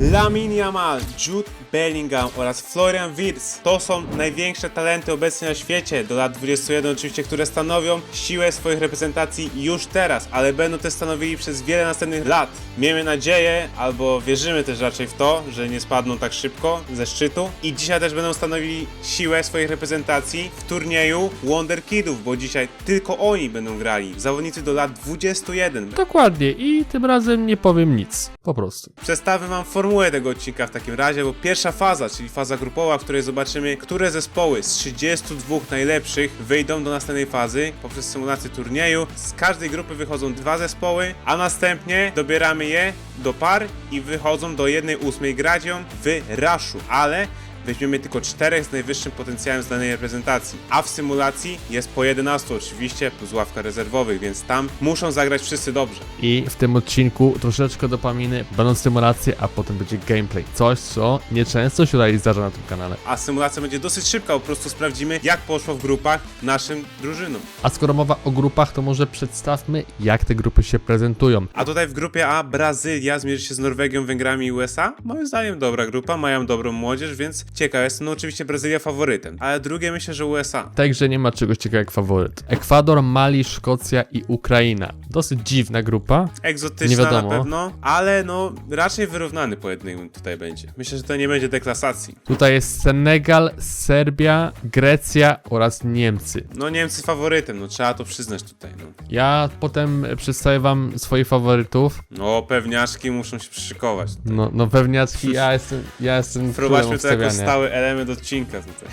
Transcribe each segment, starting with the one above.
Lamine Yamal, Jude Bellingham oraz Florian Wirtz to są największe talenty obecnie na świecie do lat 21 oczywiście, które stanowią siłę swoich reprezentacji już teraz, ale będą też stanowili przez wiele następnych lat. Miejmy nadzieję, albo wierzymy też raczej w to, że nie spadną tak szybko ze szczytu i dzisiaj też będą stanowili siłę swoich reprezentacji w turnieju Wonder Kidów, bo dzisiaj tylko oni będą grali, zawodnicy do lat 21. Dokładnie i tym razem nie powiem nic, po prostu. Przedstawię wam formułę tego odcinka w takim razie, bo pierwsza faza, czyli faza grupowa, w której zobaczymy, które zespoły z 32 najlepszych wyjdą do następnej fazy poprzez symulację turnieju. Z każdej grupy wychodzą dwa zespoły, a następnie dobieramy je do par i wychodzą do 1/8 gradzią w rushu, ale weźmiemy tylko 4 z najwyższym potencjałem z danej reprezentacji, a w symulacji jest po 11 oczywiście, plus ławka rezerwowych, więc tam muszą zagrać wszyscy dobrze. I w tym odcinku troszeczkę dopaminy, będą symulacje, a potem będzie gameplay. Coś, co nieczęsto się tutaj zdarza na tym kanale. A symulacja będzie dosyć szybka, po prostu sprawdzimy, jak poszło w grupach naszym drużynom. A skoro mowa o grupach, to może przedstawmy, jak te grupy się prezentują. A tutaj w grupie A Brazylia zmierzy się z Norwegią, Węgrami i USA. Moim zdaniem dobra grupa, mają dobrą młodzież, więc ciekaw jestem. No oczywiście Brazylia faworytem, ale drugie myślę, że USA. Także nie ma czegoś takiego jak faworyt. Ekwador, Mali, Szkocja i Ukraina. Dosyć dziwna grupa. Egzotyczna Nie wiadomo. na pewno, ale no raczej wyrównany pojedynek tutaj będzie. Myślę, że to nie będzie deklasacji. Tutaj jest Senegal, Serbia, Grecja oraz Niemcy. No Niemcy faworytem, no trzeba to przyznać tutaj, no. Ja potem przedstawię wam swoich faworytów. No pewniaczki muszą się przyszykować. No pewniaczki, ja jestem Wprowadźmy to jako obstawiania. stały element odcinka tutaj.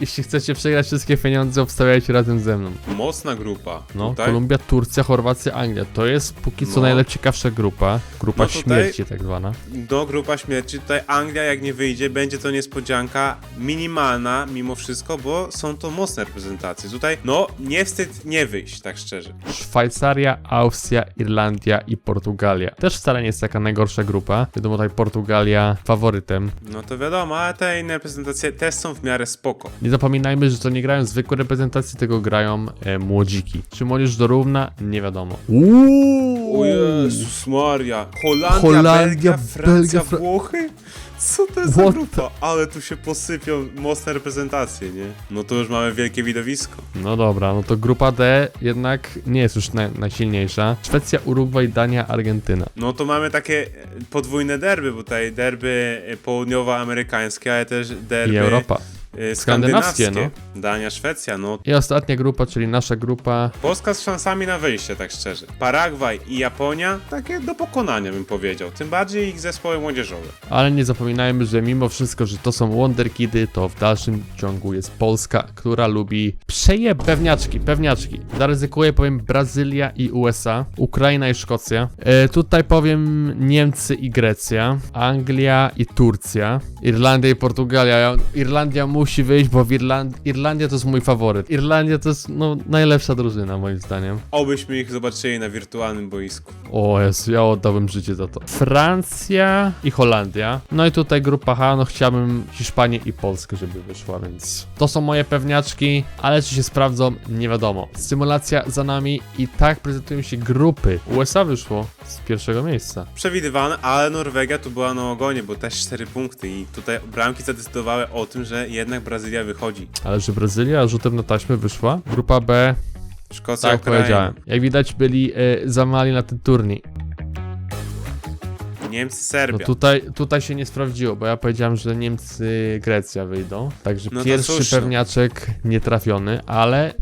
Jeśli chcecie przegrać wszystkie pieniądze, obstawiajcie razem ze mną. Mocna grupa. No, tutaj. Kolumbia, Turcja, Chorwacja, Anglia. To jest póki co No. najciekawsza grupa. Grupa No tutaj- śmierci tak zwana. Do grupa śmierci, tutaj Anglia jak nie wyjdzie, będzie to niespodzianka minimalna mimo wszystko, bo są to mocne reprezentacje. Tutaj, no, nie wstyd nie wyjść, tak szczerze. Szwajcaria, Austria, Irlandia i Portugalia. Też wcale nie jest taka najgorsza grupa. Wiadomo, tutaj Portugalia faworytem. No to wiadomo, ale te inne reprezentacje też są w miarę spoko. Nie zapominajmy, że to nie grają zwykłe reprezentacje, tylko grają młodziki. Czy młodzież dorówna? Nie wiadomo. O Jezus Maria. Holandia, Holandia, Belgia, Francja, Belgia, Włochy? Co to jest za What grupa? Ale tu się posypią mocne reprezentacje, nie? No to już mamy wielkie widowisko. No dobra, no to grupa D jednak nie jest już najsilniejsza. Szwecja, Urugwaj, Dania, Argentyna. No to mamy takie podwójne derby, bo tutaj derby południowoamerykańskie, ale też derby I Europa. skandynawskie. no. Dania, Szwecja, no. I ostatnia grupa, czyli nasza grupa. Polska z szansami na wyjście, tak szczerze. Paragwaj i Japonia, takie do pokonania bym powiedział. Tym bardziej ich zespoły młodzieżowe. Ale nie zapominajmy, że mimo wszystko, że to są Wonderkidy, to w dalszym ciągu jest Polska, która lubi pewniaczki. Zaryzykuję, powiem Brazylia i USA, Ukraina i Szkocja. Tutaj powiem Niemcy i Grecja, Anglia i Turcja, Irlandia i Portugalia. Irlandia musi wyjść, bo Irlandia to jest mój faworyt. Irlandia to jest najlepsza drużyna moim zdaniem. Obyśmy ich zobaczyli na wirtualnym boisku. O Jezu, ja oddałbym życie za to. Francja i Holandia. No i tutaj grupa H, no chciałbym Hiszpanię i Polskę, żeby wyszła, więc to są moje pewniaczki, ale czy się sprawdzą, nie wiadomo. Symulacja za nami i tak prezentują się grupy. USA wyszło z pierwszego miejsca. Przewidywane, ale Norwegia tu była na ogonie, bo też 4 punkty i tutaj bramki zadecydowały o tym, że jednak Brazylia wychodzi. Ale że Brazylia rzutem na taśmę wyszła. Grupa B, Szkocja, tak Ukraina. powiedziałem. Jak widać byli za mali na ten turniej. Niemcy, No Serbia. tutaj się nie sprawdziło, bo ja powiedziałem, że Niemcy, Grecja wyjdą. Także No to pierwszy cóż, no. pewniaczek nietrafiony, ale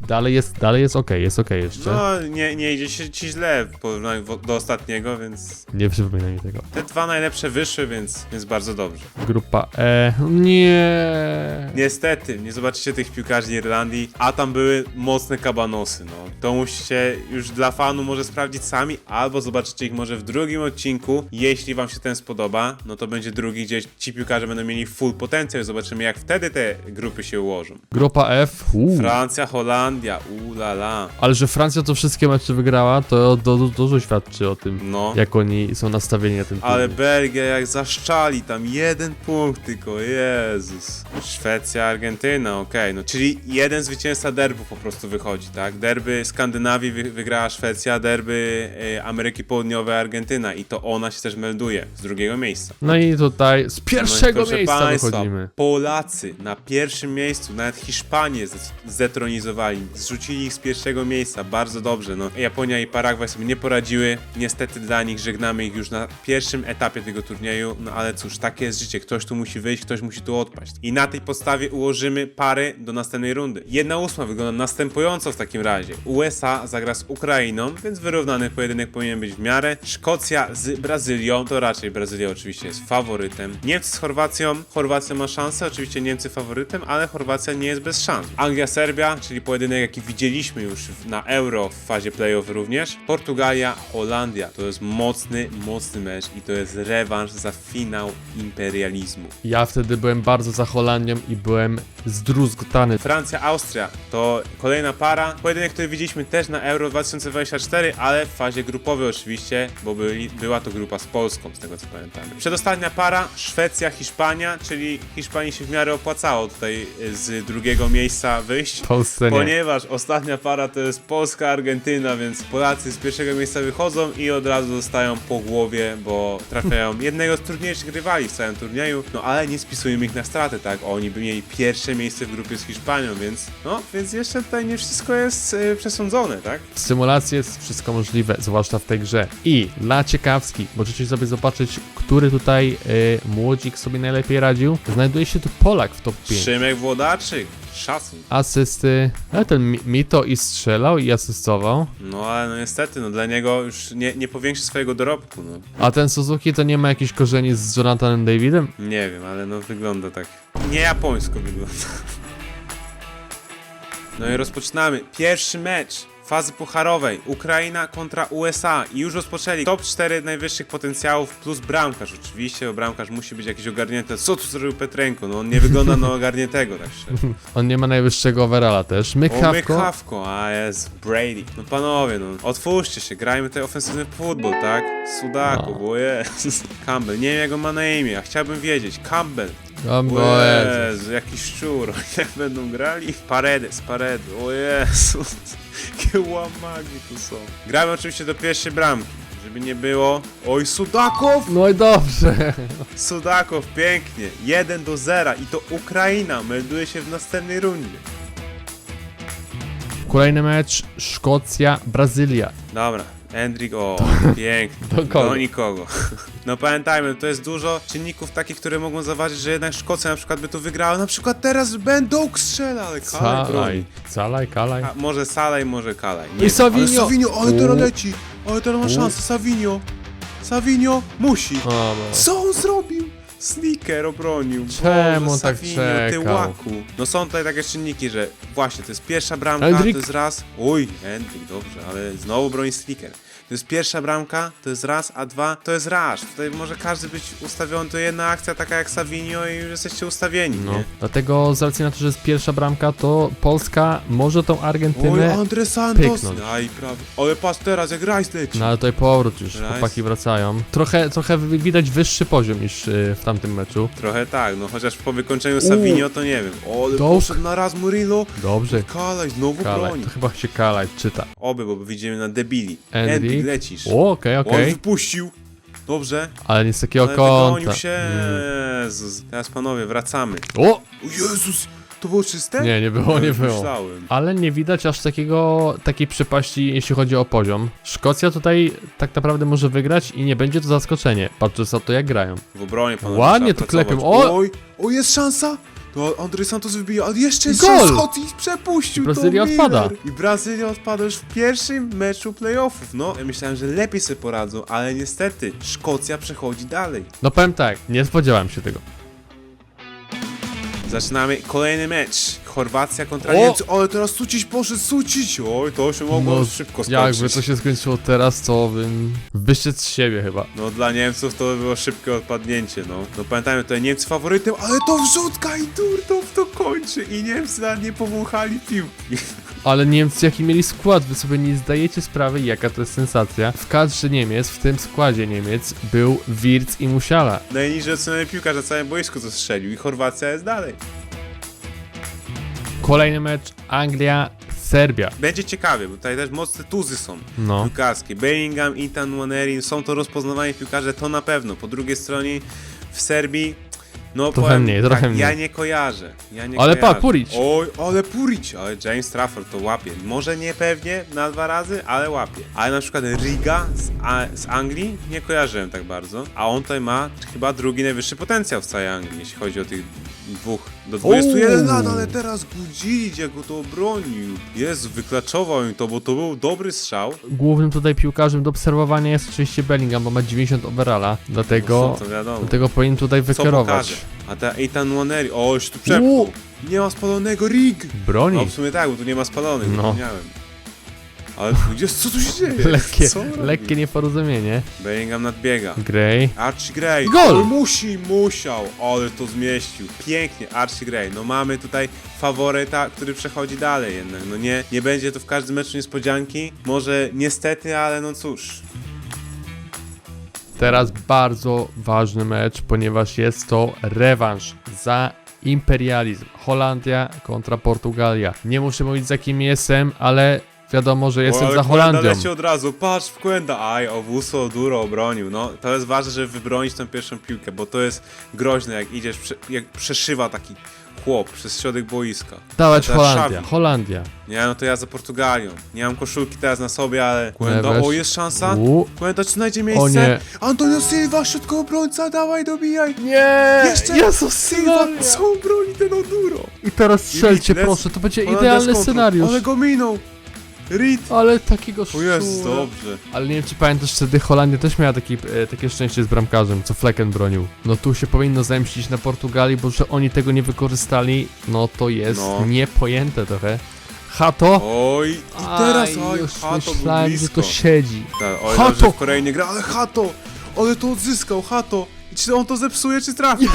dalej jest okej, jeszcze. No, nie idzie się ci źle w porównaniu do ostatniego, więc Nie przypominaj mi tego. te dwa najlepsze wyszły, więc bardzo dobrze. Grupa E. Nie. Niestety, nie zobaczycie tych piłkarzy Irlandii, a tam były mocne kabanosy, no. To musicie już dla fanu może sprawdzić sami, albo zobaczycie ich może w drugim odcinku. Jeśli wam się ten spodoba, no to będzie drugi, gdzie ci piłkarze będą mieli full potencjał i zobaczymy, jak wtedy te grupy się ułożą. Grupa F. Francja, Holandia, Holandia, ulala. Ale że Francja to wszystkie mecze wygrała, to dużo świadczy o tym, No. jak oni są nastawieni na ten turniej. Ale Belgia jak zaszczali, tam 1 punkt tylko, Jezus. Szwecja, Argentyna, okej, no czyli jeden zwycięzca derbu po prostu wychodzi, tak? Derby Skandynawii wygrała Szwecja, derby Ameryki Południowej Argentyna i to ona się też melduje z drugiego miejsca. No i tutaj z pierwszego proszę miejsca państwa, wychodzimy. Polacy na pierwszym miejscu, nawet Hiszpanię zdetronizowali, zrzucili ich z pierwszego miejsca, bardzo dobrze, no. Japonia i Paragwaj sobie nie poradziły, niestety dla nich żegnamy ich już na pierwszym etapie tego turnieju, no ale cóż, takie jest życie, ktoś tu musi wyjść, ktoś musi tu odpaść. I na tej podstawie ułożymy pary do następnej rundy. 1/8 wygląda następująco w takim razie. USA zagra z Ukrainą, więc wyrównany pojedynek powinien być w miarę. Szkocja z Brazylią, to raczej Brazylia oczywiście jest faworytem. Niemcy z Chorwacją, Chorwacja ma szansę, oczywiście Niemcy faworytem, ale Chorwacja nie jest bez szans. Anglia-Serbia, czyli pojedynek jaki widzieliśmy już na Euro w fazie playoff również. Portugalia, Holandia, to jest mocny mecz i to jest rewanż za finał imperializmu. Ja wtedy byłem bardzo za Holandią i byłem zdruzgotany. Francja, Austria to kolejna para. Pojedynek, który widzieliśmy też na Euro 2024, ale w fazie grupowej oczywiście, bo była to grupa z Polską, z tego co pamiętamy. Przedostatnia para, Szwecja, Hiszpania, czyli Hiszpanii się w miarę opłacało tutaj z drugiego miejsca wyjść. Polsce nie. Ponieważ ostatnia para to jest Polska, Argentyna, więc Polacy z pierwszego miejsca wychodzą i od razu dostają po głowie, bo trafiają jednego z trudniejszych rywali w całym turnieju, no ale nie spisujemy ich na stratę, tak? Oni by mieli pierwsze miejsce w grupie z Hiszpanią, więc jeszcze tutaj nie wszystko jest przesądzone, tak? W symulacji jest wszystko możliwe, zwłaszcza w tej grze. I dla ciekawski, możecie sobie zobaczyć, który tutaj młodzik sobie najlepiej radził. Znajduje się tu Polak w top 5. Szymek Włodaczyk, szacun. Asysty, ale ten Mito i strzelał i asystował. No ale no niestety, no dla niego już nie powiększy swojego dorobku, no. A ten Suzuki to nie ma jakichś korzeni z Jonathanem Davidem? Nie wiem, ale no wygląda tak. Nie japońsko wygląda. No i rozpoczynamy. Pierwszy mecz fazy pucharowej. Ukraina kontra USA. I już rozpoczęli top 4 najwyższych potencjałów plus bramkarz oczywiście, bo bramkarz musi być jakiś ogarnięty. Co tu zrobił Petrenko? No on nie wygląda na ogarniętego, tak szczerze. On nie ma najwyższego overalla też. O, Mykawko. Mykawko, a jest Brady. No panowie, no otwórzcie się, grajmy tutaj ofensywny futbol, tak? Sudaku, bo jest. Campbell, nie wiem jak on ma na imię, a chciałbym wiedzieć. Campbell. O Jezu, jaki szczur, jak będą grali? Paredes, o Jezu, jakie łamagi tu są. Gramy oczywiście do pierwszej bramki, żeby nie było. Oj, Sudakow! No i dobrze. Sudakow, pięknie, 1-0 i to Ukraina melduje się w następnej rundzie. Kolejny mecz, Szkocja, Brazylia. Dobra, Endrick, o, pięknie, Do kogo? do nikogo. No pamiętajmy, to jest dużo czynników takich, które mogą zaważyć, że jednak Szkocja na przykład by tu wygrała. Na przykład teraz Ben Doak strzela, ale Kalaj broni. Kalaj. A, może Salaj, może Kalaj. I Savinho. Ale Savinho, ale teraz leci. Ale teraz ma szansę, Savinho musi. O, bo... Co on zrobił? Sneaker obronił. Czemu Boże, tak Savinho, czekał? ty łaku. No są tutaj takie czynniki, że właśnie to jest pierwsza bramka, Endrick. to jest raz. Oj, Endrick, dobrze, ale znowu broni Sneaker. To jest pierwsza bramka, to jest raz, a dwa, to jest rush. Tutaj może każdy być ustawiony, to jedna akcja taka jak Savinho i już jesteście ustawieni, No, nie? dlatego z racji na to, że jest pierwsza bramka, to Polska może tą Oj, Argentynę... Andre Santos. pyknąć. Aj, prawie. Ale patrz teraz, jak Rice leci. No ale tutaj powrót już, Rice. chłopaki wracają. Trochę widać wyższy poziom niż w tamtym meczu. Trochę tak, no chociaż po wykończeniu Savinho to nie wiem. O, ale Dołk. poszedł na raz Murillo. Dobrze, Kalaj znowu Kalaj, broni. to chyba się Kalaj czyta. Oby, bo widzimy na debili. Endrick. Endrick, lecisz. O, okej. On wypuścił. Dobrze. Ale nie z takiego Ale wygonił kąta. się. Jezus. Teraz panowie, wracamy. O! O Jezus! To było czyste? Nie było. Myślałem. Ale nie widać aż takiej przepaści, jeśli chodzi o poziom. Szkocja tutaj tak naprawdę może wygrać i nie będzie to zaskoczenie, patrząc na to, jak grają. W obronie panowie. Ładnie trzeba to klepią. pracować. O! Oj, o jest szansa! To Andre Santos wybija, ale jeszcze jest Gol! szansa, Otis przepuścił I Brazylia to Miller. odpada. I Brazylia odpada już w pierwszym meczu playoffów. No, ja myślałem, że lepiej sobie poradzą, ale niestety Szkocja przechodzi dalej. No powiem tak, nie spodziewałem się tego. Zaczynamy kolejny mecz. Chorwacja kontra O! Niemcy. Ale teraz Sucić poszedł, Sucić. Oj, to się mogło szybko skończyć. Jakby to się skończyło teraz, to bym wyszedł z siebie chyba. No dla Niemców to by było szybkie odpadnięcie, no. No pamiętajmy, tutaj Niemcy faworytem, ale to wrzutka i turto w to kończy i Niemcy nawet nie powąchali piłki. Ale Niemcy jaki mieli skład, wy sobie nie zdajecie sprawy, jaka to jest sensacja. W kadrze Niemiec, w tym składzie Niemiec, był Wirtz i Musiala. Najniżej oceniony piłkarz na całym boisku co strzelił i Chorwacja jest dalej. Kolejny mecz, Anglia-Serbia. Będzie ciekawie, bo tutaj też mocne tuzy są No. piłkarskie. Bellingham, Ethan Nwaneri, są to rozpoznawani piłkarze, to na pewno. Po drugiej stronie w Serbii, no Trochę powiem mniej, tak, trochę mniej. ja nie kojarzę. Ale pa, Puric. Oj, ale Puric, ale James Trafford to łapie. Może nie pewnie na 2 razy, ale łapie. Ale na przykład Riga z Anglii nie kojarzyłem tak bardzo, a on tutaj ma chyba drugi najwyższy potencjał w całej Anglii, jeśli chodzi o tych dwóch do 21 lat, ale teraz Gudzic jak go to obronił. Jezu, wyklaczował im to, bo to był dobry strzał. Głównym tutaj piłkarzem do obserwowania jest oczywiście Bellingham, bo ma 90 overalla, dlatego To wiadomo. powinien tutaj Co wykierować. pokaże? A ta Ethan Nwaneri, o, już tu przepchnął. Nie ma spalonego Rig. Broni. No w sumie tak, bo tu nie ma spalonych, No. zapomniałem. Ale gdzie, co tu się dzieje? Co on robi? Lekkie nieporozumienie. Bellingham nadbiega. Gray. Archie Gray. Gol! Ale musiał, ale to zmieścił. Pięknie, Archie Gray. No mamy tutaj faworyta, który przechodzi dalej jednak. No nie będzie to w każdym meczu niespodzianki. Może niestety, ale no cóż. Teraz bardzo ważny mecz, ponieważ jest to rewanż za imperializm. Holandia kontra Portugalia. Nie muszę mówić za kim jestem, ale wiadomo, że jestem ale za Holandią. leci od razu, patrz w Quenda. Aj, Owuso Duro obronił. No to jest ważne, żeby wybronić tę pierwszą piłkę, bo to jest groźne, jak idziesz, jak przeszywa taki chłop przez środek boiska. Dawać Teraz Holandia, Xavi. Holandia. Nie, no to ja za Portugalią. Nie mam koszulki teraz na sobie, ale... Quenda, Neves. o, jest szansa? U. Quenda, czy znajdzie miejsce? O nie. Antonio Silva, środkowy obrońca, dawaj, dobijaj! Nie! Jeszcze Jezus Silva, co broni ten Oduro? I teraz strzelcie, I Leeds. proszę, to będzie Holandia z idealny kontrą. scenariusz. Ale go minął! Reed! Ale takiego O jest, szura. dobrze. Ale nie wiem, czy pamiętasz, wtedy Holandia też miała takie szczęście z bramkarzem, co Flecken bronił. No tu się powinno zemścić na Portugalii, bo że oni tego nie wykorzystali, no to jest No. niepojęte trochę. Hato? Oj, i teraz, oj, już Hato był myślałem, że blisko. to siedzi. Tak, oj, Hato! że w Korei nie gra, ale Hato! Ale to odzyskał, Hato! I czy on to zepsuje, czy trafi?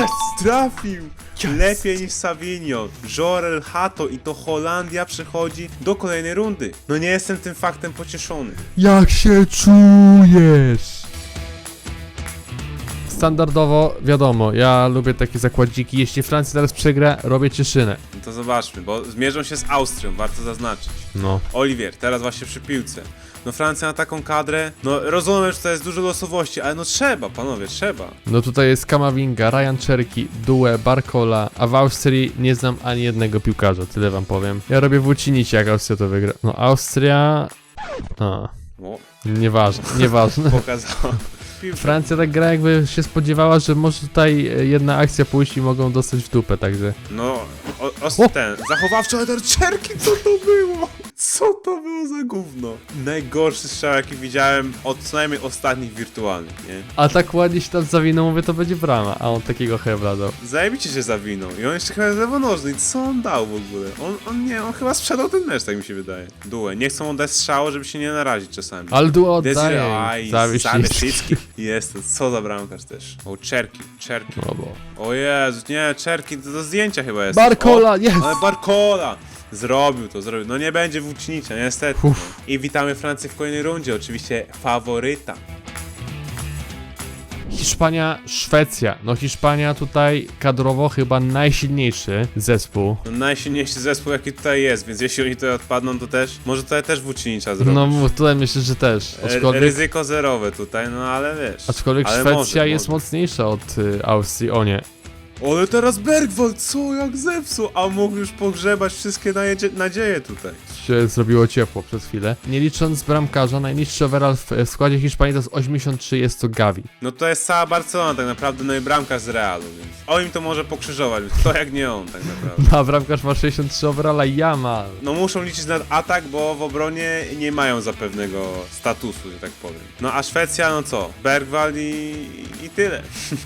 Trafił! Lepiej niż Savinho. Jorel Hato i to Holandia przechodzi do kolejnej rundy. No nie jestem tym faktem pocieszony. Jak się czujesz? Standardowo, wiadomo, ja lubię takie zakładziki. Jeśli Francja teraz przegra, robię cieszynę. No to zobaczmy, bo zmierzą się z Austrią, warto zaznaczyć. No. Oliwier, teraz właśnie przy piłce. No Francja ma taką kadrę, no rozumiem, że to jest dużo losowości, ale no trzeba, panowie, trzeba. No tutaj jest Kamavinga, Ryan Cherki, Due, Barcola, a w Austrii nie znam ani jednego piłkarza, tyle wam powiem. Ja robię Vucinici, jak Austria to wygra. No Austria... A, O, nieważne. pokazała. Francja tak gra, jakby się spodziewała, że może tutaj jedna akcja pójść i mogą dostać w dupę, także... No, O! ten, zachowawczy Eder Czerki, co to było? Co to było za gówno? Najgorszy strzał, jaki widziałem od co najmniej ostatnich wirtualnych, nie? A tak ładnie się tam zawinął, mówię, to będzie brama, a on takiego hebla dał. Zajebicie się zawinął i on jeszcze chyba jest lewonożny i co on dał w ogóle? On chyba sprzedał ten mecz, tak mi się wydaje. Due, nie chcą oddać strzału, żeby się nie narazić czasami. Ale Due oddaje, Desiree, zawiesić. Zawiesicki. Jest to, co za bramkarz też. O, Czerki. No bo... O Jezu, nie, Czerki, to do zdjęcia chyba jest. Barcola, O, jest! Ale Barcola! Zrobił to. No nie będzie Vucinicia, niestety. No. I witamy Francję w kolejnej rundzie, oczywiście faworyta. Hiszpania, Szwecja. No Hiszpania tutaj kadrowo chyba najsilniejszy zespół. No, najsilniejszy zespół jaki tutaj jest, więc jeśli oni tutaj odpadną, to też, może tutaj też Vucinicza zrobić. No tutaj myślę, że też. Aczkolwiek, Ryzyko zerowe tutaj, no ale wiesz. aczkolwiek ale Szwecja może, jest może. mocniejsza od Austrii, o nie. Ale teraz Bergwald, co jak zepsuł, a mógł już pogrzebać wszystkie nadzieje tutaj. Się zrobiło ciepło przez chwilę. Nie licząc bramkarza, najniższy overall w składzie Hiszpanii to jest 83, jest to Gavi. No to jest cała Barcelona tak naprawdę, no i bramkarz z Realu, więc on im to może pokrzyżować, kto jak nie on tak naprawdę. No, a bramkarz ma 63 overalla, Jamal. No muszą liczyć na atak, bo w obronie nie mają zapewnego statusu, że tak powiem. No a Szwecja, no co? Bergwald i tyle.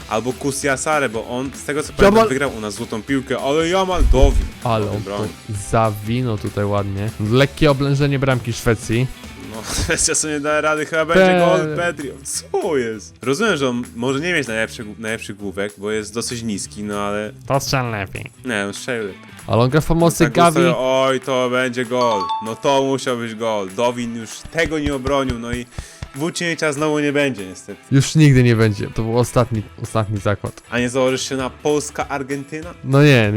Albo Kusiasare, bo on z tego co pamiętam wygrał u nas złotą piłkę, ale Jamal dowił. Ale on to zawinął tutaj ładnie. Lekkie oblężenie bramki Szwecji. No, kwestia sobie nie da rady, chyba będzie gol Pedri. Co jest? Rozumiem, że on może nie mieć najlepszych główek, bo jest dosyć niski, no ale... To strzel lepiej. Nie, on strzelił lepiej. Ale on gra w pomocy Tak Gavi. ustawił, oj, to będzie gol. No to musiał być gol. Dowin już tego nie obronił, no i Włócznicza znowu nie będzie niestety. Już nigdy nie będzie. To był ostatni zakład. A nie założysz się na Polska-Argentyna? No nie.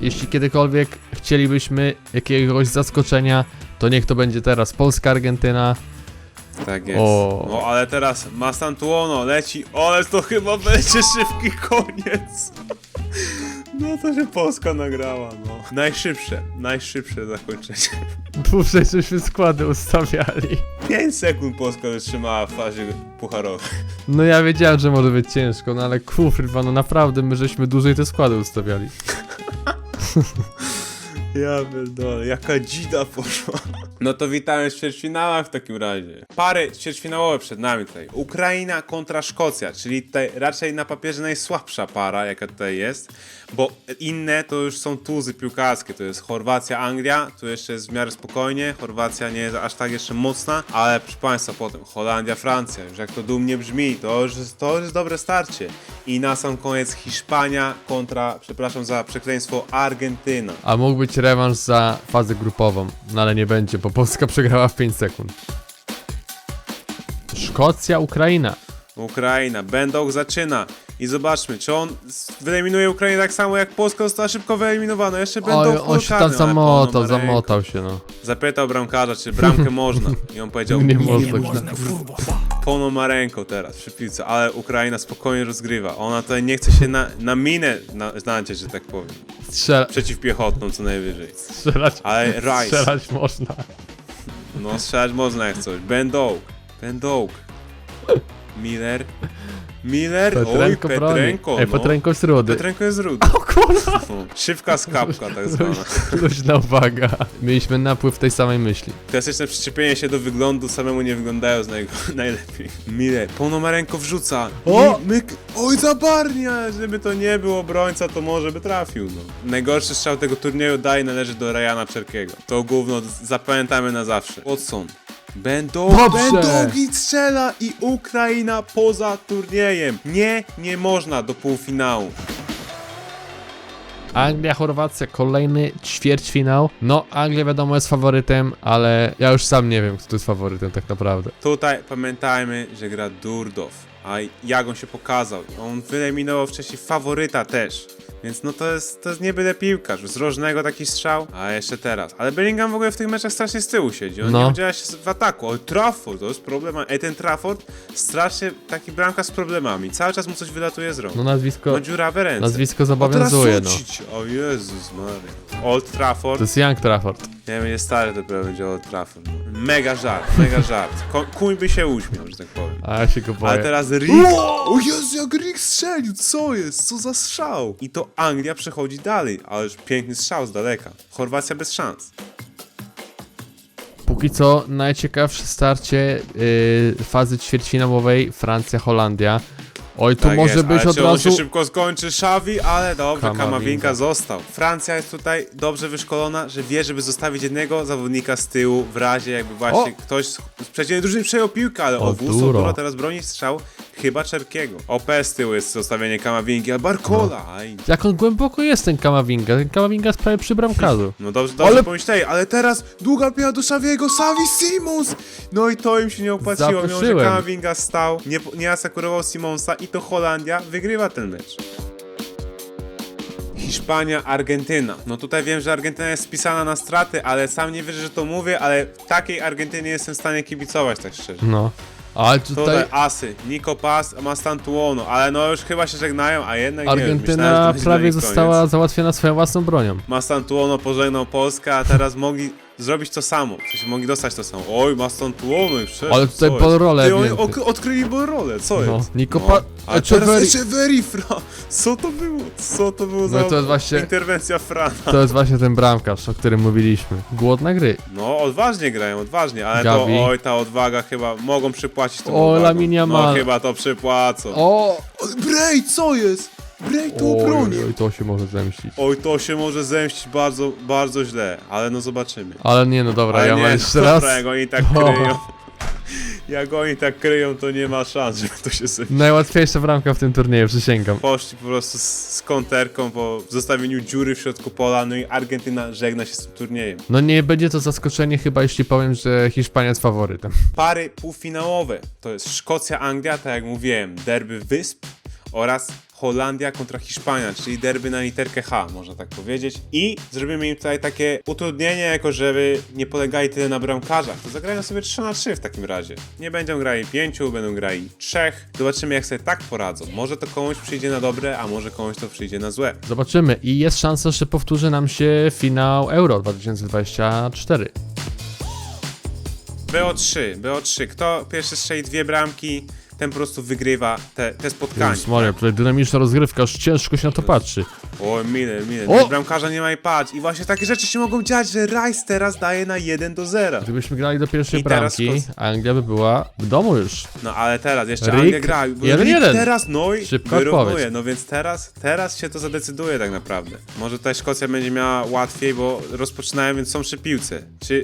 Jeśli kiedykolwiek chcielibyśmy jakiegoś zaskoczenia, to niech to będzie teraz Polska-Argentyna. Tak jest. O. No ale teraz Mastantuono leci, ale to chyba będzie szybki koniec. No to się Polska nagrała, no. Najszybsze zakończenie. Dłużej żeśmy składy ustawiali. 5 sekund Polska wytrzymała w fazie pucharowej. No ja wiedziałem, że może być ciężko, no ale kurwa, no naprawdę my żeśmy dłużej te składy ustawiali. Ja pierdolę, jaka dzida poszła. No to witamy w ćwierćfinałach w takim razie. Pary ćwierćfinałowe przed nami tutaj. Ukraina kontra Szkocja, czyli tutaj raczej na papierze najsłabsza para, jaka tutaj jest. Bo inne to już są tuzy piłkarskie, to jest Chorwacja, Anglia, tu jeszcze jest w miarę spokojnie. Chorwacja nie jest aż tak jeszcze mocna, ale proszę Państwa potem Holandia, Francja, już jak to dumnie brzmi, to już jest dobre starcie. I na sam koniec Hiszpania kontra, przepraszam za przekleństwo, Argentyna. A mógł być rewanż za fazę grupową, no ale nie będzie, bo Polska przegrała w 5 sekund. Szkocja, Ukraina. Ukraina, Będok zaczyna i zobaczmy, czy on wyeliminuje Ukrainę tak samo jak Polska została szybko wyeliminowana. Jeszcze Będok Oj, on się tam zamotał się no. Zapytał bramkarza, czy bramkę można i on powiedział Nie nie można. Ponomarenko teraz przy piłce, ale Ukraina spokojnie rozgrywa. Ona tutaj nie chce się na minę znać, że tak powiem. Przeciwpiechotną co najwyżej. Ale Rice. Strzelać można. No strzelać można jak coś. Będok. Miller, oj, Petrenko, Ej, Petrenko jest rudy. Petrenko jest rudy. O kurwa! Szybka skapka tak zwana. Luźna uwaga. Mieliśmy napływ tej samej myśli. Klasyczne przyczepienie się do wyglądu, samemu nie wyglądając najlepiej. Miller, Ponomarenko wrzuca. O! Oj, zabarnia! Żeby to nie był obrońca, to może by trafił, no. Najgorszy strzał tego turnieju należy do Ryana Czerkiego. To gówno zapamiętamy na zawsze. Watson. Będok i strzela i Ukraina poza turniejem. Nie można do półfinału. Anglia, Chorwacja, kolejny ćwierćfinał. No, Anglia wiadomo jest faworytem, ale ja już sam nie wiem, kto tu jest faworytem tak naprawdę. Tutaj pamiętajmy, że gra Durdow, a jak on się pokazał. On wyeliminował wcześniej faworyta też. Więc no to jest nie byle piłkarz, z rożnego taki strzał, a jeszcze teraz. Ale Bellingham w ogóle w tych meczach strasznie z tyłu siedzi, on nie udziela się w ataku. Oj, Trafford, to jest problem. Ej, ten Trafford strasznie taki bramka z problemami, cały czas mu coś wylatuje z rąk. No nazwisko... Ma dziurawe ręce. Nazwisko zobowiązuje, no. O Jezus Maria. Old Trafford. To jest Young Trafford. Nie będzie stary, dopiero będzie Old Trafford. Mega żart. Kuń by się uśmiał, że tak powiem. A ja się go boję. Ale teraz Rick. O Jezu, jak Rick strzelił, co jest? Co za strzał? I to Anglia przechodzi dalej, ale już piękny strzał z daleka. Chorwacja bez szans. Póki co najciekawsze starcie fazy ćwierćfinałowej Francja-Holandia. Oj, tu Tak może jest, być ale od czy on razu... się szybko skończy Xavi, ale dobrze, Kamavinga Kamavinga został. Francja jest tutaj dobrze wyszkolona, że wie, żeby zostawić jednego zawodnika z tyłu w razie jakby właśnie ktoś z przeciwnej drużyny przejął piłkę, ale Duro teraz broni strzał chyba Czerkiego. OP z tyłu jest zostawienie Kamavingi, a Barcola. Aj. Jak on głęboko jest ten Kamavinga? Ten Kamavinga jest prawie przy bramkarzu. No dobrze pomyśleli, ale teraz długa piła do Xaviego, Xavi Simons! No i to im się nie opłaciło, mimo że Kamavinga stał, nie asekurował Simonsa i to Holandia wygrywa ten mecz. Hiszpania, Argentyna. No tutaj wiem, że Argentyna jest spisana na straty, ale sam nie wierzę, że to mówię, ale takiej Argentynie jestem w stanie kibicować, tak szczerze. No. Ale tutaj asy, Nico Paz, Mastantuono, ale no już chyba się żegnają, a jednak Argentyna nie, prawie została załatwiona swoją własną bronią. Mastantuono pożegnał Polskę, a teraz mogli zrobić to samo. W sensie mogli dostać to samo. Oj, Mastantuono i przecież. Ale tutaj Borrole. Oni odkryli Borrole, co no. jest? Nico Paz. A teraz Echeverri, Co to było? Co to było za to jest właśnie, interwencja Frana? To jest właśnie ten bramkarz, o którym mówiliśmy. Głodna gry. No, odważnie grają, odważnie, ale Gavi. to, oj, ta odwaga chyba mogą przypłacić tą O, odwagą. Lamine Yamal. No, chyba to przypłacą. O! Brej, co jest? Bray to obroni! Oj, to się może zemścić. Oj, to się może zemścić bardzo, bardzo źle, ale no zobaczymy. Ale nie, no dobra, Ale ja nie, mam jeszcze dobra, raz. jak oni tak kryją. Jak oni tak kryją, to nie ma szans, żeby to się zemścić. Najłatwiejsza bramka w tym turnieju, przysięgam. Poszli po prostu z konterką po zostawieniu dziury w środku pola, no i Argentyna żegna się z tym turniejem. No nie będzie to zaskoczenie chyba, jeśli powiem, że Hiszpania jest faworytem. Pary półfinałowe to jest Szkocja-Anglia, tak jak mówiłem, derby wysp oraz Holandia kontra Hiszpania, czyli derby na literkę H, można tak powiedzieć. I zrobimy im tutaj takie utrudnienie, jako żeby nie polegali tyle na bramkarzach. To zagrają sobie 3-3 w takim razie. Nie będą grali 5, będą grali 3. Zobaczymy, jak sobie tak poradzą. Może to komuś przyjdzie na dobre, a może komuś to przyjdzie na złe. Zobaczymy i jest szansa, że powtórzy nam się finał Euro 2024. BO3. Kto pierwszy strzeli 2 bramki, ten po prostu wygrywa te spotkanie. Jezus Maria, tutaj dynamiczna rozgrywka, aż ciężko się na to patrzy. O, Miller, O! bramkarza nie ma i patrz. I właśnie takie rzeczy się mogą dziać, że Rice teraz daje na 1-0. Gdybyśmy grali do pierwszej I teraz bramki, Anglia by była w domu już. No ale teraz jeszcze Rick, Anglia gra. Rick 1-1. teraz, no i Szybka wyrównuje. odpowiedź. No więc teraz się to zadecyduje tak naprawdę. Może tutaj Szkocja będzie miała łatwiej, bo rozpoczynają, więc są przy piłce.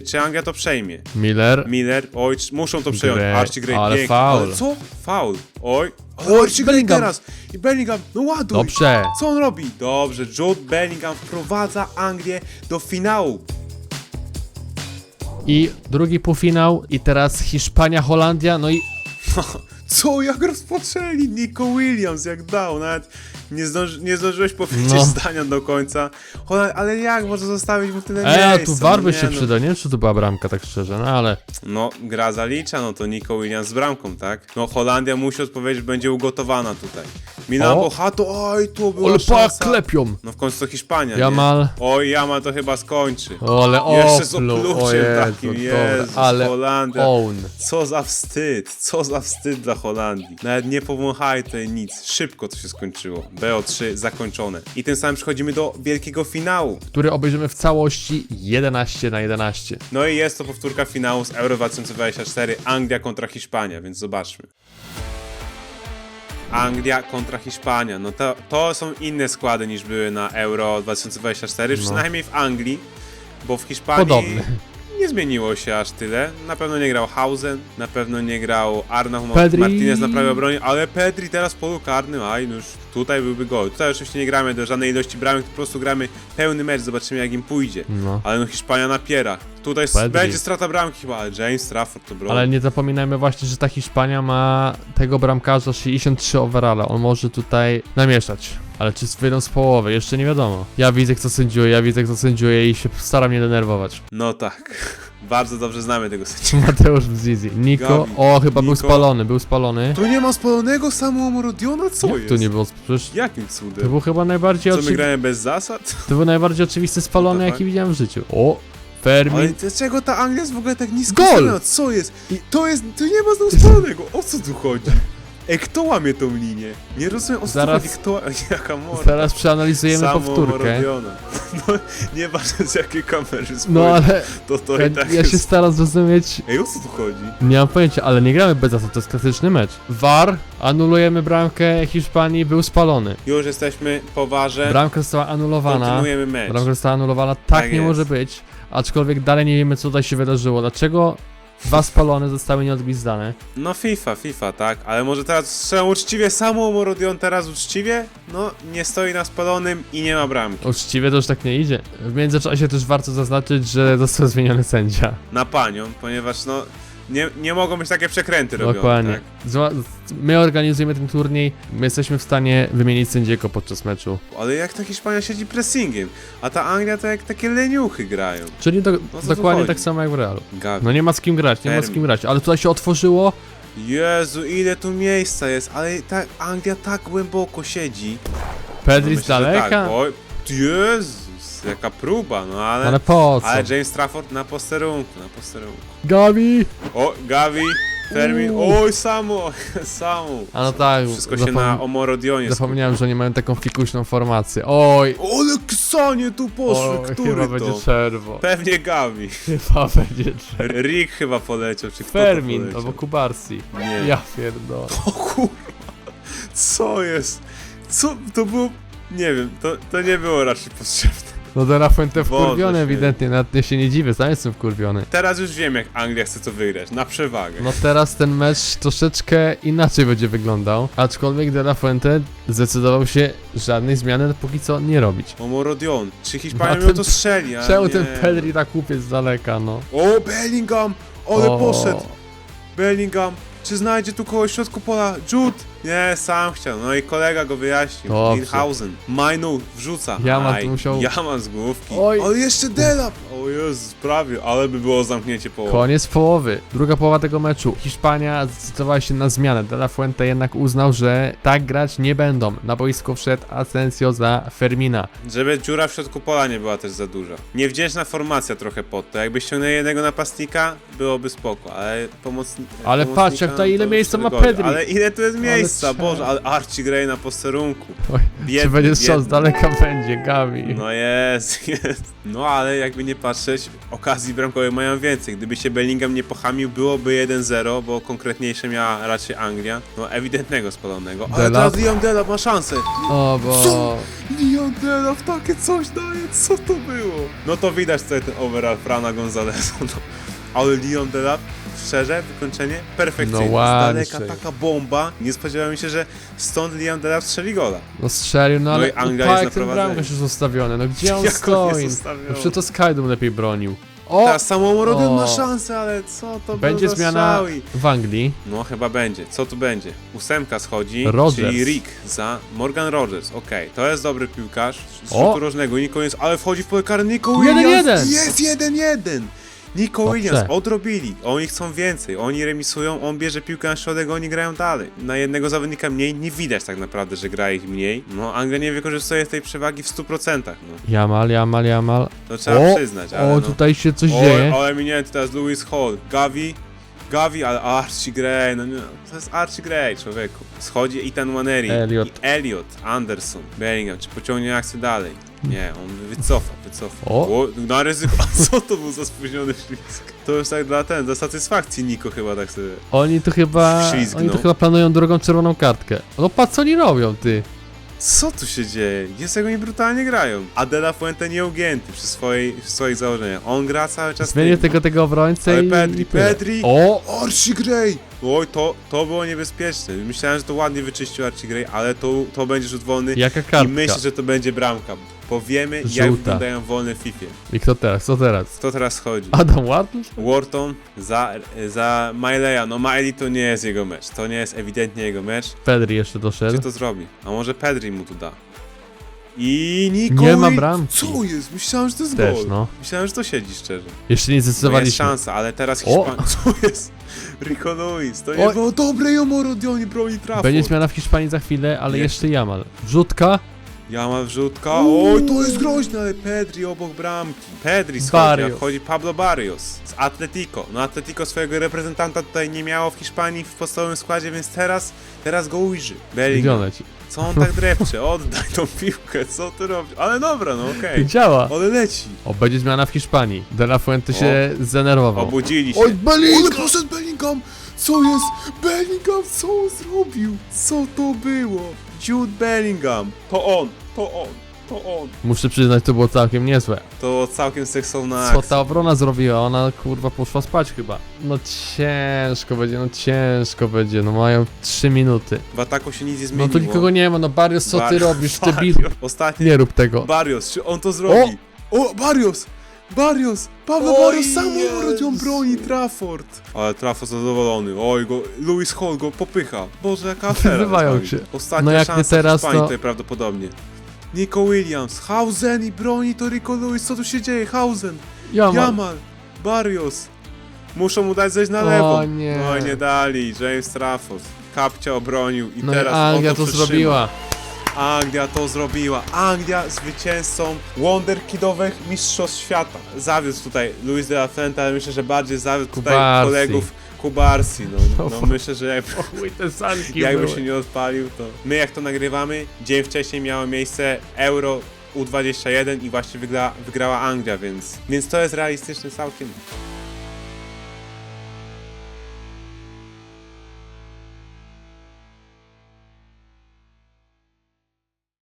Czy Anglia to przejmie? Miller, oj, muszą to przejąć. Gray, Archie Gray, ale pięknie. faul. Ale co? Faul. Oj. Oj, Archie Gray Bellingham. teraz. I Bellingham, no ładuj. Dobrze. Co on robi? Dobrze, Jude Bellingham wprowadza Anglię do finału. I drugi półfinał i teraz Hiszpania, Holandia, no i Co, jak rozpoczęli? Nico Williams, jak dał, nawet nie zdążyłeś powiedzieć No. zdania do końca. Ale jak może zostawić mu tyle miejsca? a tu VAR by No się nie, przyda, nie wiem czy to była bramka tak szczerze, no ale No, gra zalicza, no to Nico Williams z bramką, tak? No, Holandia musi odpowiedzieć, będzie ugotowana tutaj. Milan O. Bohato, oj, tu była ale pa szansa. klepią. No w końcu to Hiszpania, Jamal. nie? Oj, Jamal to chyba skończy. Ale Jeszcze z opluł, opluciem o Jezu, takim, dobra, Jezus, ale Holandia. own. Co za wstyd dla Holandii. Nawet nie powąchali tutaj nic. Szybko to się skończyło. BO3 zakończone. I tym samym przechodzimy do wielkiego finału. Który obejrzymy w całości 11-11. No i jest to powtórka finału z Euro 2024. Anglia kontra Hiszpania, więc zobaczmy. Anglia kontra Hiszpania. No to są inne składy niż były na Euro 2024. No. Przynajmniej w Anglii, bo w Hiszpanii Podobny. nie zmieniło się aż tyle. Na pewno nie grał Hausen, na pewno nie grał Arnau Pedri. Martinez na prawej obronie, ale Pedri teraz w polu karnym, aj, no już tutaj byłby gol. Tutaj oczywiście nie gramy do żadnej ilości bramek, po prostu gramy pełny mecz, zobaczymy jak im pójdzie. No. Ale no Hiszpania napiera. Tutaj Pedri. będzie strata bramki chyba, ale James Trafford to broni. Ale nie zapominajmy właśnie, że ta Hiszpania ma tego bramkarza 63 overalla. On może tutaj namieszać. Ale czy wyjdą z połowy? Jeszcze nie wiadomo. Ja widzę kto sędziuje i się staram nie denerwować. No tak. Bardzo dobrze znamy tego sędziego. Mateusz Bzizi. Niko, Gavi. o chyba był Niko. spalony. Tu nie ma spalonego Samuel Co Jak jest? tu nie było? Przecież Jakim to cudem? był chyba najbardziej Co, my gramy bez zasad? To był najbardziej oczywisty spalony, What the jaki widziałem w życiu. O! Fermin. Ale dlaczego ta Anglia jest w ogóle tak nisko Gol! ustawiona? Co jest? Tu nie ma znowu spalonego. O co tu chodzi? Ej, kto łamie tą linię? Nie rozumiem, o co Zaraz- tu chodzi. Kto... Jaka morda. Zaraz przeanalizujemy powtórkę. Samomorobiona. No, nieważne z jakiej kamery spojrzysz, No ale to ja, i tak ja jest... się staram zrozumieć. Ej, o co tu chodzi? Nie mam pojęcia, ale nie gramy bez zasad, to jest klasyczny mecz. VAR, anulujemy bramkę Hiszpanii, był spalony. Już jesteśmy po warze. Bramka została anulowana. Kontynuujemy mecz. Bramka została anulowana, tak, Tak nie jest. może być. Aczkolwiek dalej nie wiemy co tutaj się wydarzyło. Dlaczego dwa spalone zostały nieodgwizdane? No FIFA, tak, ale może teraz strzelam uczciwie, Samomorodion teraz uczciwie? No, nie stoi na spalonym i nie ma bramki. Uczciwie to już tak nie idzie. W międzyczasie też warto zaznaczyć, że został zmieniony sędzia. Na panią, ponieważ no, nie mogą być takie przekręty robione, Dokładnie. tak? My organizujemy ten turniej, my jesteśmy w stanie wymienić sędziego podczas meczu. Ale jak ta Hiszpania siedzi pressingiem, a ta Anglia to jak takie leniuchy grają. Czyli co tu dokładnie chodzi? tak samo jak w Realu. Gavi. No nie ma z kim grać, nie ma z kim grać, ale tutaj się otworzyło. Jezu, ile tu miejsca jest, ale ta Anglia tak głęboko siedzi. Pedri z myślę, że daleka, Tak. Oj, Jezus, jaka próba, no ale po co? Ale James Trafford na posterunku. Gavi! O, Gavi, Fermin, oj, Samu. A no tak, Wszystko się na Omorodionie zapomniałem, że oni mają taką fikuśną formację. Oj! Ale ksanie tu poszły, Oj, który chyba to? będzie czerwo. Pewnie Gavi. Chyba będzie czerwo. Rick chyba poleciał, czy kto to Fermin poleciał? albo Kubarsi. Nie. Ja pierdolę. O kurwa, co jest? Co? To było... Nie wiem, to nie było raczej potrzebne. No De La Fuente wkurwiony Boże ewidentnie, nawet ja się nie dziwię, sam jestem wkurwiony. Teraz już wiem, jak Anglia chce to wygrać, na przewagę. No teraz ten mecz troszeczkę inaczej będzie wyglądał, aczkolwiek De La Fuente zdecydował się żadnej zmiany póki co nie robić. O Morodion, czy Hiszpania A miał ten- to strzeli? A Czemu nie. ten Pedri tak łupie z daleka, no? O, Bellingham! Ale O. poszedł! Bellingham! Czy znajdzie tu kogoś w środku pola? Jude! Nie, sam chciał. No i kolega go wyjaśnił. Dobrze. Linhausen. Majnu wrzuca. Jaman Aj, tu musiał- Jaman z główki. Oj. Ale jeszcze Delap! O Jezus, prawie. Ale by było zamknięcie połowy. Koniec połowy. Druga połowa tego meczu. Hiszpania zdecydowała się na zmianę. De La Fuente jednak uznał, że tak grać nie będą. Na boisko wszedł Asensio za Fermina. Żeby dziura w środku pola nie była też za duża. Niewdzięczna formacja trochę pod to. Jakby ściągnęli jednego napastnika, byłoby spoko, ale Ale patrz, jak tutaj ile to miejsca ma wygody. Pedri. Ale ile tu jest miejsca, trzeba. Boże, ale Archie Gray na posterunku. Oj, Biedny, czy będzie strzał z biedny. daleka? Będzie, Gavi. No jest. No ale jakby nie patrzeć, okazji bramkowych mają więcej. Gdyby się Bellingham nie pochamił, byłoby 1-0, bo konkretniejsze miała raczej Anglia. No ewidentnego spalonego. Ale Delap. teraz Liam Delap ma szansę. O, bo... Liam Delap takie coś daje, co to było? No to widać tutaj ten overall Frana Gonzaleza. No. Ale Liam Delap, szczerze, wykończenie perfekcyjne. No Z ładnie. daleka taka bomba. Nie spodziewałem się, że stąd Liam Delap strzeli gola. No strzelił, no No ale i Anglia pa, jest jak ten na prowadzeniu. bramkarz już ustawiony, no gdzie on Jak on stoi? jest ustawiony? No przecież to Skydum lepiej bronił. O! Teraz samą Rodion ma O. szansę, ale co to Będzie było za zmiana strzały? w Anglii. No chyba będzie. Co tu będzie? 8 schodzi, Rodgers. czyli Rick za Morgan Rodgers. Okej, to jest dobry piłkarz. Z O. rzutu rożnego, Nico jest, ale wchodzi w pole karne Nico Williams. 1-1. Jest 1-1. Nico Dobrze. Williams odrobili. Oni chcą więcej. Oni remisują, on bierze piłkę na środek, oni grają dalej. Na jednego zawodnika mniej nie widać tak naprawdę, że gra ich mniej. No Anglia nie wykorzystuje tej przewagi w 100%. No. Jamal. To trzeba przyznać, ale o, no. tutaj się coś Oj, dzieje. ale minięty teraz Lewis Hall, Gavi, ale Archie Gray, no nie, to jest Archie Gray, człowieku. Schodzi Ethan Waneri, Elliot. i Elliot, Anderson, Bellingham, czy pociągnie akcję dalej? Nie, on wycofa. O. Na ryzyko, a co to był za spóźniony ślizg? To już tak dla satysfakcji Niko chyba tak sobie. Oni tu chyba planują drugą czerwoną kartkę. No patrz co oni robią, ty. Co tu się dzieje? Jest jak oni brutalnie grają. A De La Fuente nieugięty przy swoich założeniach. On gra cały czas Zmienię tym. tego obrońcę Ale i Pedri, i tyle. Pedri. O! Archie Gray! Oj, to było niebezpieczne. Myślałem, że to ładnie wyczyścił Archie Gray, ale to będzie rzut wolny. Jaka kartka? I myślę, że to będzie bramka. Bo wiemy, jak Żółta. wyglądają wolne w FIFA. I kto teraz? Co teraz? Kto teraz chodzi? Adam Wardle? Wharton za Mileya. No Miley to nie jest jego mecz. To nie jest ewidentnie jego mecz. Pedri jeszcze Gdzie doszedł. to zrobi? A może Pedri mu tu da? I Nico Nie ma i- bramki. Co jest? Myślałem, że to jest Też, gol. no. Myślałem, że to siedzi szczerze. Jeszcze nie To jest zdecydowaliśmy. szansa, ale teraz O! Hiszpania... Co jest? Rico Lewis, to nie Oj. było dobre, Jomorodioni broni trafu. Będzie zmiana w Hiszpanii za chwilę, ale Nie. jeszcze Jamal. Wrzutka. Jamal wrzutka. Oj, to jest groźne, ale Pedri obok bramki. Pedri schodzi, Barrios. a wchodzi Pablo Barrios z Atletico. No Atletico swojego reprezentanta tutaj nie miało w Hiszpanii w podstawowym składzie, więc teraz go ujrzy. Bellingham. Widzione ci. Co on tak drepcze? Oddaj tą piłkę, co ty robisz? Ale dobra, no okej. Działa. Ale leci. O, będzie zmiana w Hiszpanii. De La Fuente się zdenerwował. Obudzili się. Oj, Bellingham! Ale poszedł Bellingham! Co jest? Bellingham, co on zrobił? Co to było? Jude Bellingham. To on. Muszę przyznać, to było całkiem niezłe. To całkiem seksowna Co akcja. ta obrona zrobiła? Ona kurwa poszła spać chyba. No ciężko będzie, no mają 3 minuty. W ataku się nic nie No zmieniło. tu nikogo nie ma, no Barrios, co ty Barrios, robisz? Ty Barrios. bil... Ostatni Nie rób tego. Barrios, czy on to zrobi? O, Barrios! Pablo Oj, Barrios sam rodzią Jezu. broni Trafford. Ale Trafford zadowolony. Oj, Lewis Hall go popycha. Boże, jaka afera. Wyzywają jest z się. nami. Ostatnia No jak szansa nie teraz, Hiszpanii to- tutaj prawdopodobnie. Nico Williams, Hausen i broni to Rico Lewis. Co tu się dzieje? Hausen, Jamal, Barrios. Muszą mu dać zejść na lewo. nie. No i nie dali. James Trafford. Kapcia obronił i No i teraz Anglia on to przetrzyma. zrobiła. Anglia to zrobiła. Anglia zwycięzcą wonderkidowych mistrzostw świata. Zawiódł tutaj Luis de la Fuente, ale myślę, że bardziej zawiódł tutaj Kubarsi. kolegów Kubarsi. No myślę, że Chuj, te sanki jakby były. się nie odpalił, to my jak to nagrywamy, dzień wcześniej miało miejsce Euro U21 i właśnie wygrała Anglia, więc to jest realistyczne całkiem.